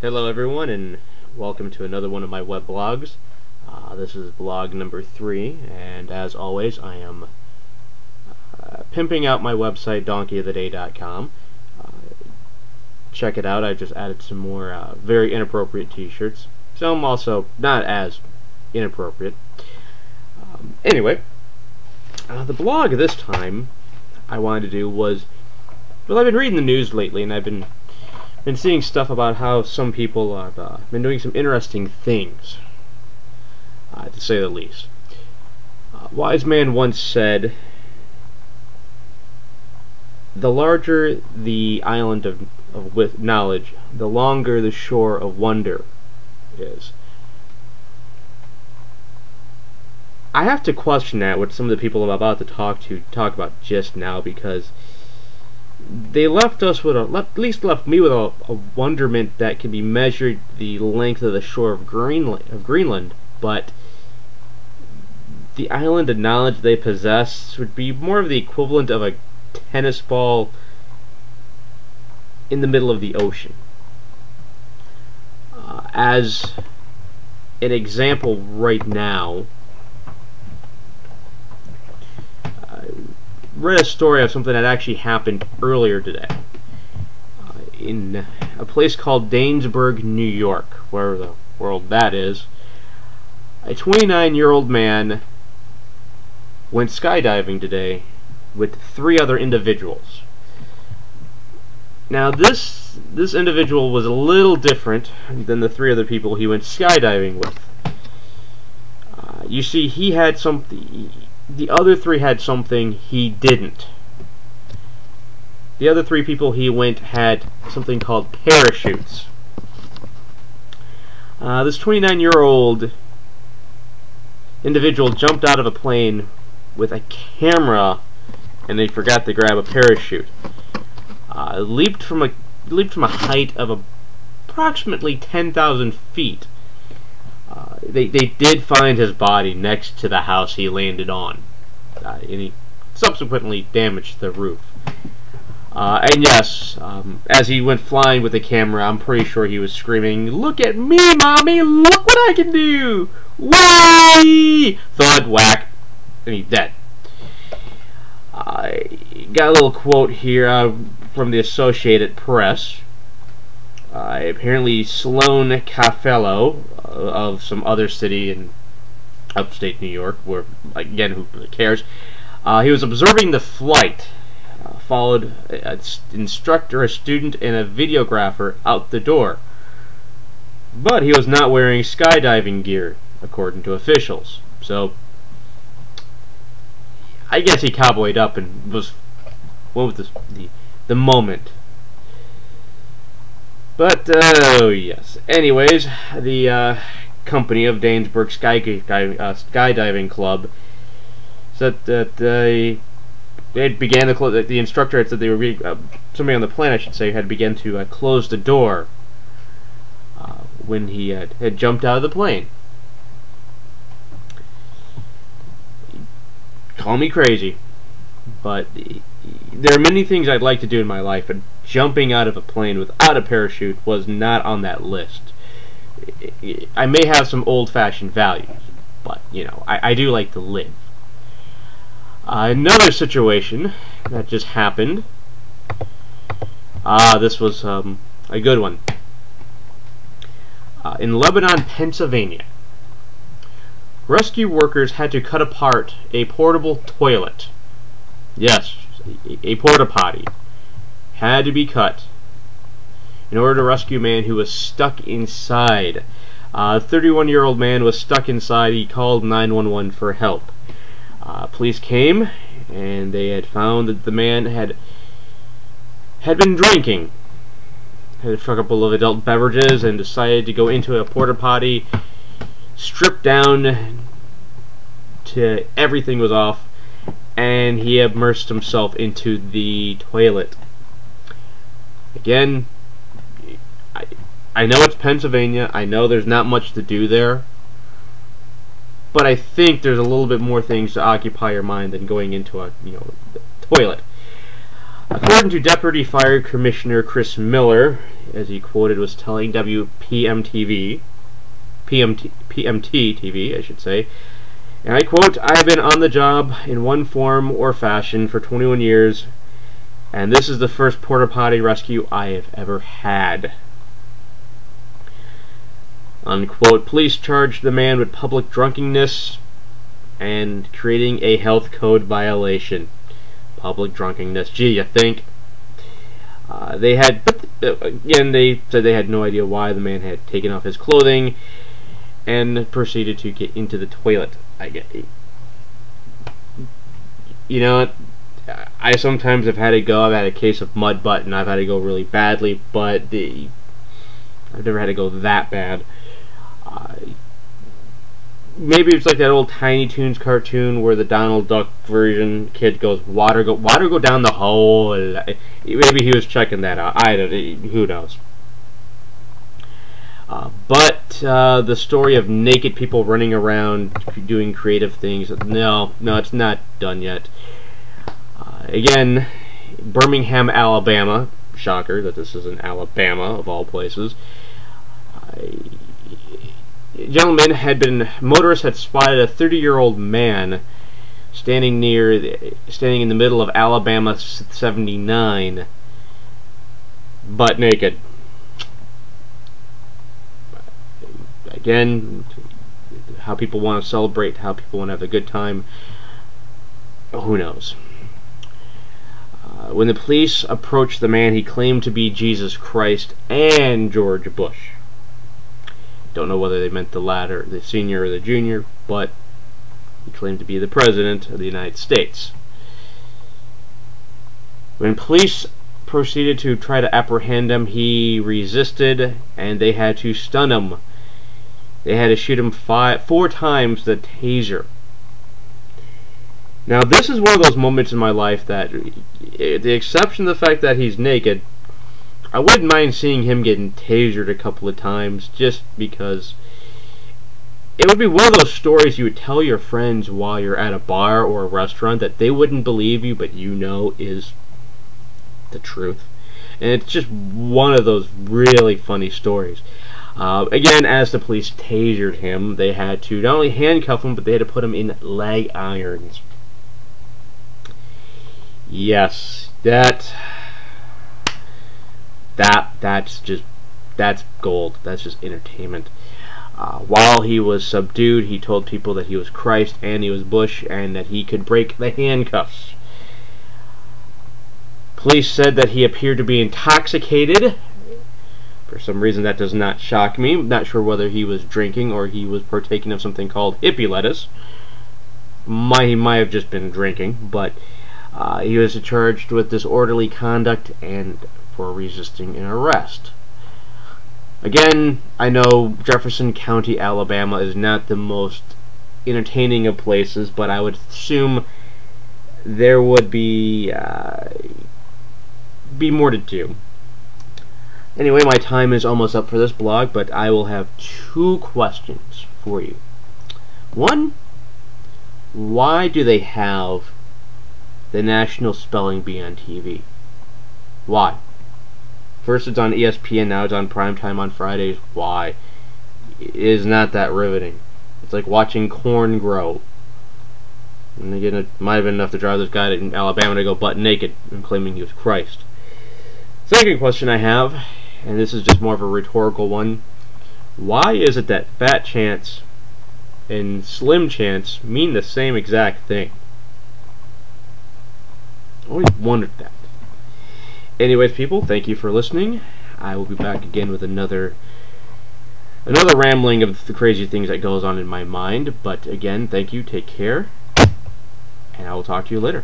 Hello everyone, and welcome to another one of my web blogs. This is blog number 3, and as always I am pimping out my website, donkeyoftheday.com. Check it out. I just added some more very inappropriate t-shirts. Some also not as inappropriate. Anyway, the blog this time I wanted to do was, well, I've been reading the news lately, and I've been seeing stuff about how some people have been doing some interesting things, to say the least. A wise man once said, "The larger the island with knowledge, the longer the shore of wonder is." I have to question that with some of the people I'm about to talk about just now, because they left us with at least left me with a wonderment that can be measured the length of the shore of Greenland, but the island of knowledge they possess would be more of the equivalent of a tennis ball in the middle of the ocean. As an example right now, read a story of something that actually happened earlier today in a place called Danesburg, New York, where the world that is. A 29-year-old man went skydiving today with 3 other individuals. Now this individual was a little different than the 3 other people he went skydiving with. You see, he had something. The other 3 had something he didn't. The other 3 people he went had something called parachutes. This 29-year-old individual jumped out of a plane with a camera, and they forgot to grab a parachute. Leaped from a height of approximately 10,000 feet. They did find his body next to the house he landed on, and he subsequently damaged the roof. And yes, as he went flying with the camera, I'm pretty sure he was screaming, "Look at me, mommy! Look what I can do! Whee!" Thud, whack, and he's dead. Got a little quote here from the Associated Press. Apparently Sloan Cafello of some other city in upstate New York, where, again, who really cares, he was observing the flight, followed an instructor, a student, and a videographer out the door. But he was not wearing skydiving gear, according to officials. So I guess he cowboyed up and went with the moment. But, oh yes. Anyways, the company of Danesburg Skydiving Club said that they began the instructor had said they were somebody on the plane, I should say, had begun to close the door when he had jumped out of the plane. Call me crazy, but there are many things I'd like to do in my life, but jumping out of a plane without a parachute was not on that list. I may have some old-fashioned values, but, you know, I do like to live. Another situation that just happened. This was a good one. In Lebanon, Pennsylvania, rescue workers had to cut apart a portable toilet. Yes, a porta potty had to be cut in order to rescue a man who was stuck inside. A 31-year-old man was stuck inside. He called 911 for help. Police came, and they had found that the man had been drinking. Had a couple of adult beverages and decided to go into a porta potty, stripped down to everything was off, and he immersed himself into the toilet. Again, I know it's Pennsylvania. I know there's not much to do there, but I think there's a little bit more things to occupy your mind than going into a toilet. According to Deputy Fire Commissioner Chris Miller, as he quoted was telling PMT TV, I should say, and I quote, "I have been on the job in one form or fashion for 21 years, and this is the first porta potty rescue I have ever had." Unquote. Police charged the man with public drunkenness and creating a health code violation. Public drunkenness. Gee, you think? They said they had no idea why the man had taken off his clothing and proceeded to get into the toilet. You know, I sometimes have had to go. I've had a case of mud butt, and I've had to go really badly, but I've never had to go that bad. Maybe it's like that old Tiny Toons cartoon where the Donald Duck version kid goes, water go down the hole. Maybe he was checking that out. Who knows? But the story of naked people running around doing creative things, no, it's not done yet. Again, Birmingham, Alabama. Shocker that this is in Alabama, of all places. Motorists had spotted a 30-year-old man standing in the middle of Alabama 79, butt naked. Again, how people want to celebrate, how people want to have a good time, who knows? When the police approached the man, he claimed to be Jesus Christ and George Bush. Don't know whether they meant the latter, the senior or the junior, but he claimed to be the President of the United States. When police proceeded to try to apprehend him, he resisted, and they had to stun him. They had to shoot him 4 times the taser. Now, this is one of those moments in my life that, the exception of the fact that he's naked, I wouldn't mind seeing him getting tasered a couple of times, just because it would be one of those stories you would tell your friends while you're at a bar or a restaurant that they wouldn't believe you, but you know is the truth. And it's just one of those really funny stories. Again, as the police tasered him, they had to not only handcuff him, but they had to put him in leg irons. Yes, that's gold. That's just entertainment. While he was subdued, he told people that he was Christ and he was Bush and that he could break the handcuffs. Police said that he appeared to be intoxicated. For some reason, that does not shock me. I'm not sure whether he was drinking or he was partaking of something called hippie lettuce. He might have just been drinking, but he was charged with disorderly conduct and for resisting an arrest. Again, I know Jefferson County, Alabama is not the most entertaining of places, but I would assume there would be more to do. Anyway, my time is almost up for this blog, but I will have 2 questions for you. One, why do they have the National Spelling Bee on TV? Why? First it's on ESPN, now it's on primetime on Fridays. Why? It is not that riveting. It's like watching corn grow. And again, it might have been enough to drive this guy in Alabama to go butt naked and claiming he was Christ. Second question I have, and this is just more of a rhetorical one. Why is it that Fat Chance and Slim Chance mean the same exact thing? I always wondered that. Anyways, people, thank you for listening. I will be back again with another rambling of the crazy things that goes on in my mind. But again, thank you, take care, and I will talk to you later.